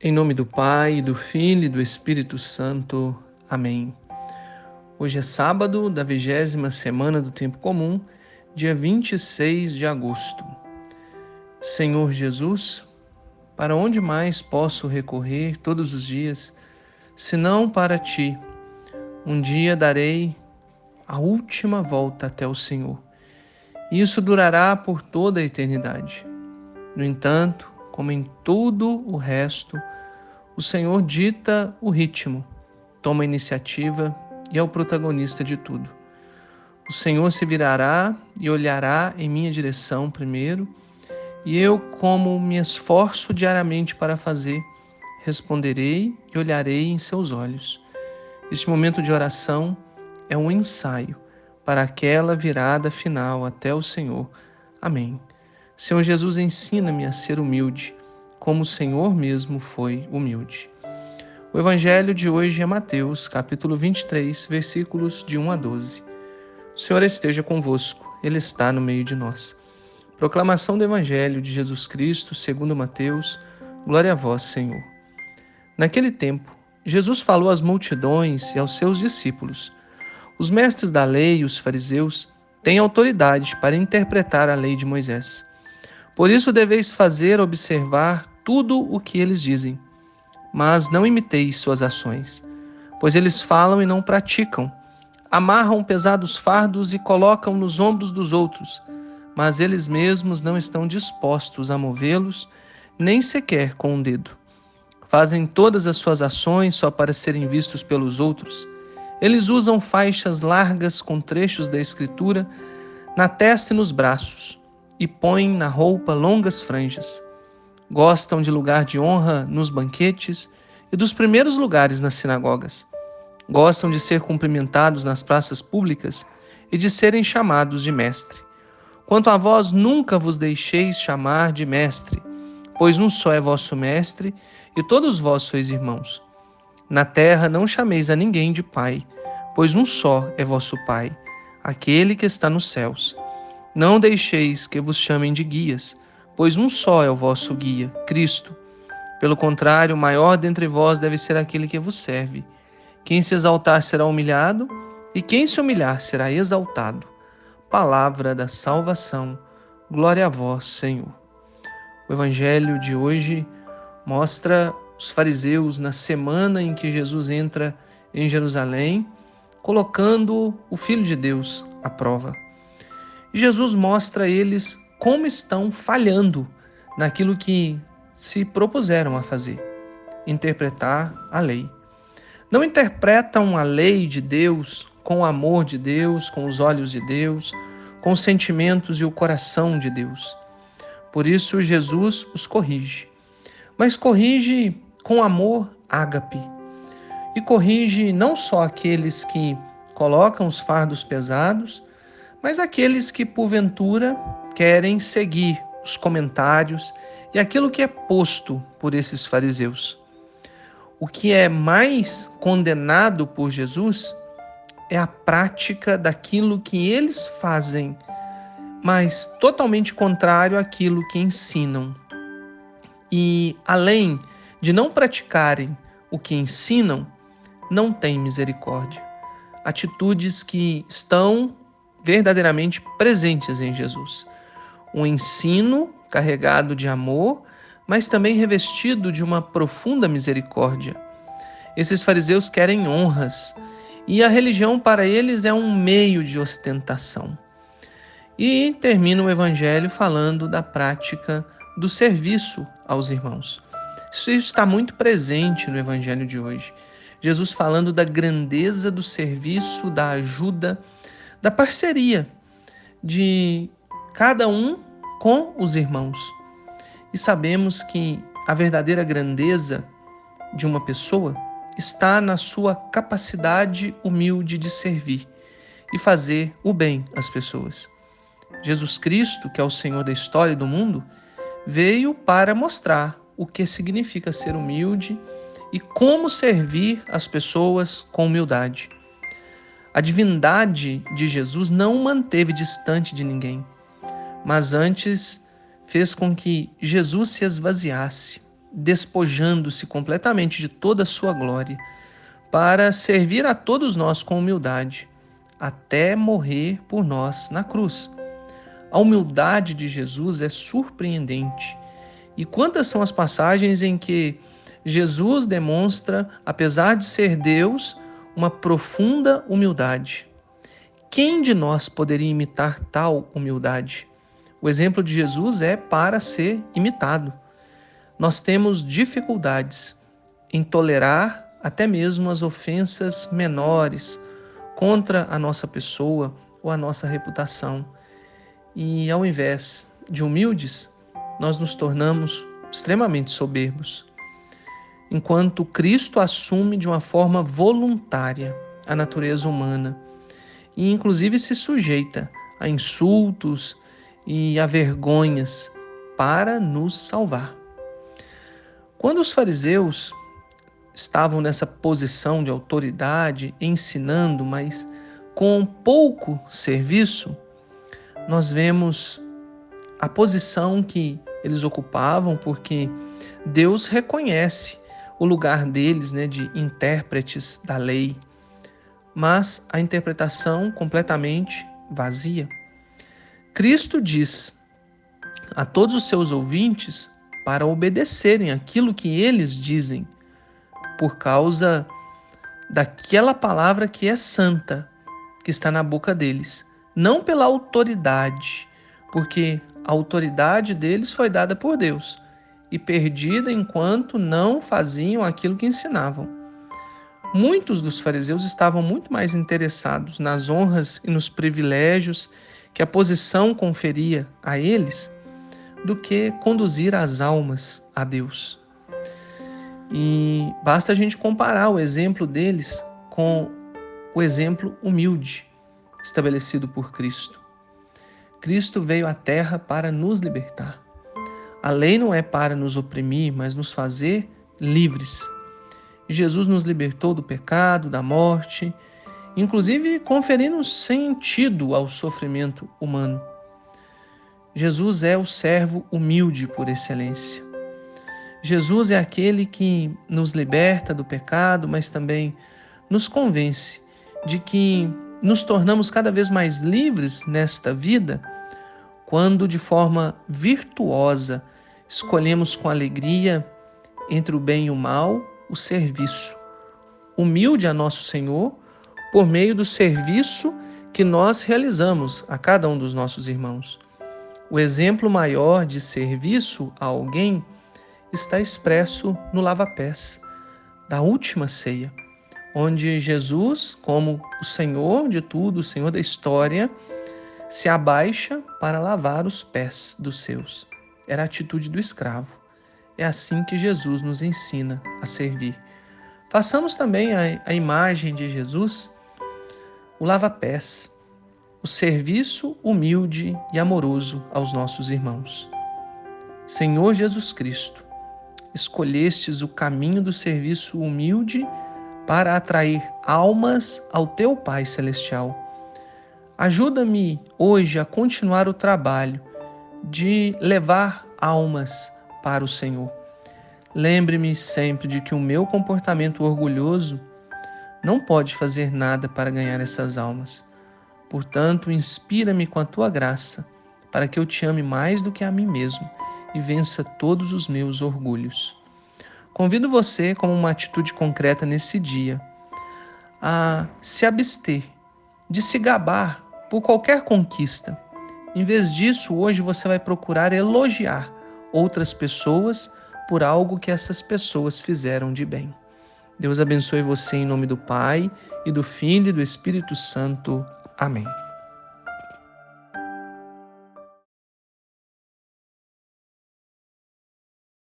Em nome do Pai, do Filho e do Espírito Santo. Amém. Hoje é sábado da 20ª semana do Tempo Comum, dia 26 de agosto. Senhor Jesus, para onde mais posso recorrer todos os dias, senão para Ti? Um dia darei a última volta até o Senhor, e isso durará por toda a eternidade. No entanto, como em tudo o resto, o Senhor dita o ritmo, toma a iniciativa e é o protagonista de tudo. O Senhor se virará e olhará em minha direção primeiro, e eu, como me esforço diariamente para fazer, responderei e olharei em seus olhos. Este momento de oração é um ensaio para aquela virada final até o Senhor. Amém. Senhor Jesus, ensina-me a ser humilde, como o Senhor mesmo foi humilde. O Evangelho de hoje é Mateus, capítulo 23, versículos de 1 a 12. O Senhor esteja convosco, Ele está no meio de nós. Proclamação do Evangelho de Jesus Cristo, segundo Mateus. Glória a vós, Senhor. Naquele tempo, Jesus falou às multidões e aos seus discípulos: os mestres da lei e os fariseus têm autoridade para interpretar a lei de Moisés. Por isso deveis observar tudo o que eles dizem, mas não imiteis suas ações, pois eles falam e não praticam. Amarram pesados fardos e colocam nos ombros dos outros, mas eles mesmos não estão dispostos a movê-los, nem sequer com um dedo. Fazem todas as suas ações só para serem vistos pelos outros. Eles usam faixas largas com trechos da Escritura na testa e nos braços, e põem na roupa longas franjas. Gostam de lugar de honra nos banquetes e dos primeiros lugares nas sinagogas. Gostam de ser cumprimentados nas praças públicas e de serem chamados de mestre. Quanto a vós, nunca vos deixeis chamar de mestre, pois um só é vosso mestre e todos vós sois irmãos. Na terra não chameis a ninguém de pai, pois um só é vosso Pai, aquele que está nos céus. Não deixeis que vos chamem de guias, pois um só é o vosso guia, Cristo. Pelo contrário, o maior dentre vós deve ser aquele que vos serve. Quem se exaltar será humilhado, e quem se humilhar será exaltado. Palavra da salvação. Glória a vós, Senhor. O Evangelho de hoje mostra os fariseus na semana em que Jesus entra em Jerusalém, colocando o Filho de Deus à prova. Jesus mostra a eles como estão falhando naquilo que se propuseram a fazer: interpretar a lei. Não interpretam a lei de Deus com o amor de Deus, com os olhos de Deus, com os sentimentos e o coração de Deus. Por isso, Jesus os corrige. Mas corrige com amor ágape. E corrige não só aqueles que colocam os fardos pesados, mas aqueles que, porventura, querem seguir os comentários e aquilo que é posto por esses fariseus. O que é mais condenado por Jesus é a prática daquilo que eles fazem, mas totalmente contrário àquilo que ensinam. E, além de não praticarem o que ensinam, não têm misericórdia. Atitudes que estão verdadeiramente presentes em Jesus. Um ensino carregado de amor, mas também revestido de uma profunda misericórdia. Esses fariseus querem honras, e a religião para eles é um meio de ostentação. E termina o Evangelho falando da prática do serviço aos irmãos. Isso está muito presente no Evangelho de hoje. Jesus falando da grandeza do serviço, da ajuda, da parceria de cada um com os irmãos. E sabemos que a verdadeira grandeza de uma pessoa está na sua capacidade humilde de servir e fazer o bem às pessoas. Jesus Cristo, que é o Senhor da história e do mundo, veio para mostrar o que significa ser humilde e como servir as pessoas com humildade. A divindade de Jesus não o manteve distante de ninguém, mas antes fez com que Jesus se esvaziasse, despojando-se completamente de toda a sua glória, para servir a todos nós com humildade, até morrer por nós na cruz. A humildade de Jesus é surpreendente. E quantas são as passagens em que Jesus demonstra, apesar de ser Deus, uma profunda humildade. Quem de nós poderia imitar tal humildade? O exemplo de Jesus é para ser imitado. Nós temos dificuldades em tolerar até mesmo as ofensas menores contra a nossa pessoa ou a nossa reputação. E ao invés de humildes, nós nos tornamos extremamente soberbos. Enquanto Cristo assume de uma forma voluntária a natureza humana e inclusive se sujeita a insultos e a vergonhas para nos salvar. Quando os fariseus estavam nessa posição de autoridade, ensinando, mas com pouco serviço, nós vemos a posição que eles ocupavam, porque Deus reconhece o lugar deles, de intérpretes da lei, mas a interpretação completamente vazia. Cristo diz a todos os seus ouvintes para obedecerem aquilo que eles dizem, por causa daquela palavra que é santa, que está na boca deles, não pela autoridade, porque a autoridade deles foi dada por Deus e perdida enquanto não faziam aquilo que ensinavam. Muitos dos fariseus estavam muito mais interessados nas honras e nos privilégios que a posição conferia a eles do que conduzir as almas a Deus. E basta a gente comparar o exemplo deles com o exemplo humilde estabelecido por Cristo. Cristo veio à terra para nos libertar. A lei não é para nos oprimir, mas nos fazer livres. Jesus nos libertou do pecado, da morte, inclusive conferindo sentido ao sofrimento humano. Jesus é o servo humilde por excelência. Jesus é aquele que nos liberta do pecado, mas também nos convence de que nos tornamos cada vez mais livres nesta vida quando, de forma virtuosa, escolhemos com alegria, entre o bem e o mal, o serviço. Humilde a nosso Senhor por meio do serviço que nós realizamos a cada um dos nossos irmãos. O exemplo maior de serviço a alguém está expresso no lava-pés da última ceia, onde Jesus, como o Senhor de tudo, o Senhor da história, se abaixa para lavar os pés dos seus. Era a atitude do escravo. É assim que Jesus nos ensina a servir. Façamos também a imagem de Jesus, o lava-pés, o serviço humilde e amoroso aos nossos irmãos. Senhor Jesus Cristo, escolhestes o caminho do serviço humilde para atrair almas ao teu Pai Celestial. Ajuda-me hoje a continuar o trabalho de levar almas para o Senhor. Lembre-me sempre de que o meu comportamento orgulhoso não pode fazer nada para ganhar essas almas. Portanto, inspira-me com a tua graça, para que eu te ame mais do que a mim mesmo e vença todos os meus orgulhos. Convido você, como uma atitude concreta nesse dia, a se abster de se gabar por qualquer conquista. Em vez disso, hoje você vai procurar elogiar outras pessoas por algo que essas pessoas fizeram de bem. Deus abençoe você em nome do Pai, e do Filho e do Espírito Santo. Amém.